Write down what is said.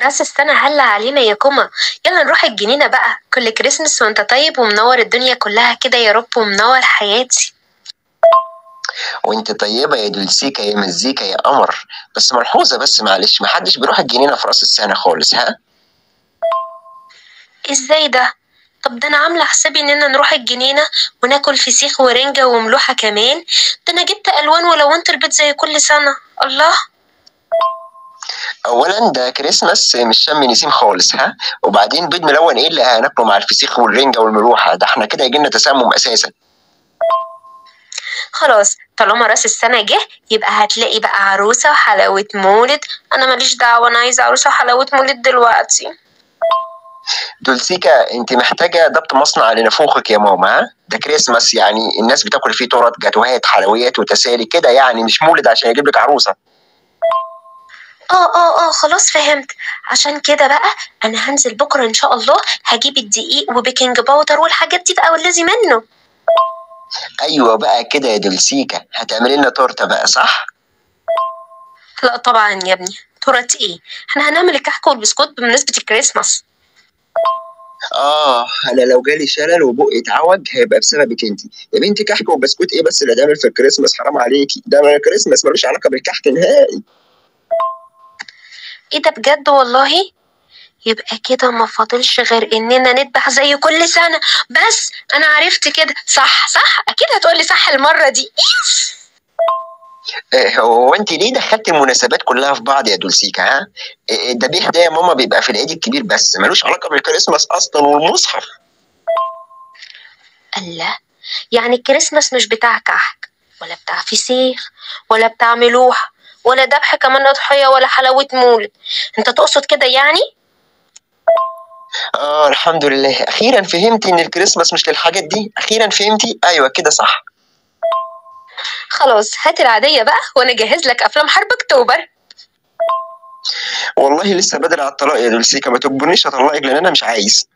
راس السنة هلا علينا يا كوما. يلا نروح الجنينة بقى. كل كريسمس وانت طيب ومنور الدنيا كلها كده يا رب ومنور حياتي. وانت طيبة يا دولسيكا يا مزيكا يا قمر. بس ملحوظة، بس معلش، محدش بيروح الجنينة في راس السنة خالص، ها؟ ازاي ده؟ طب ده انا عاملة حسابي اننا نروح الجنينة وناكل فسيخ ورنجة وملوحة كمان. ده انا جبت الوان ولونت البيت زي كل سنة. الله. أولا ده كريسماس مش شم نسيم خالص، ها؟ وبعدين بيض ملون ايه اللي هناكله مع الفسيخ والرنجة والملوحة؟ ده احنا كده يجيلنا تسمم أساسا. خلاص طالما راس السنة جه يبقى هتلاقي بقى عروسة وحلاوة مولد. انا ماليش دعوة، انا عايزة عروسة وحلاوة مولد دلوقتي. دولسيكا انت محتاجة ضبط مصنع لنفوخك يا ماما، ها؟ ده كريسماس يعني الناس بتاكل فيه تورت جاتوهات حلويات وتسالي كده، يعني مش مولد عشان يجيب لك عروسة. خلاص فهمت. عشان كده بقى انا هنزل بكرة ان شاء الله، هجيب الدقيق وبيكنج باودر والحاجات دي بقى والذي منه. ايوه بقى كده يا دولسيكا، هتعملي لنا تورته بقى، صح؟ لا طبعا يا ابني، تورت ايه؟ احنا هنعمل الكحك والبسكوت بمناسبة الكريسماس. انا لو جالي شلل وبقي اتعوج هيبقى بسببك انت يا بنتي. كحك وبسكوت ايه بس اللي هتعمل في الكريسماس؟ حرام عليكي، ده الكريسماس ملوش علاقه بالكحك نهائي. ايه ده بجد والله؟ يبقى كده ما فاضلش غير اننا نذبح زي كل سنة. بس انا عرفت كده، صح صح، اكيد هتقولي صح المرة دي. هو انت ليه دخلتي المناسبات كلها في بعض يا دولسيكا، ها؟ الذبيح ده يا ماما بيبقى في العيد الكبير بس، ملوش علاقه بالكريسماس اصلا والمصحف. الله. يعني الكريسماس مش بتاع كحك ولا بتاع فسيخ ولا بتاع ملوحة ولا ذبح كمان أضحية ولا حلاوة مولد؟ انت تقصد كده يعني؟ الحمد لله، اخيرا فهمتي ان الكريسماس مش للحاجات دي. اخيرا فهمتي، ايوه كده صح. خلاص هات العادية بقى وانا جهز لك افلام حرب اكتوبر. والله لسه بدري على الطلاق يا دولسيكا، ما تجبرنيش اطلقك لان انا مش عايز.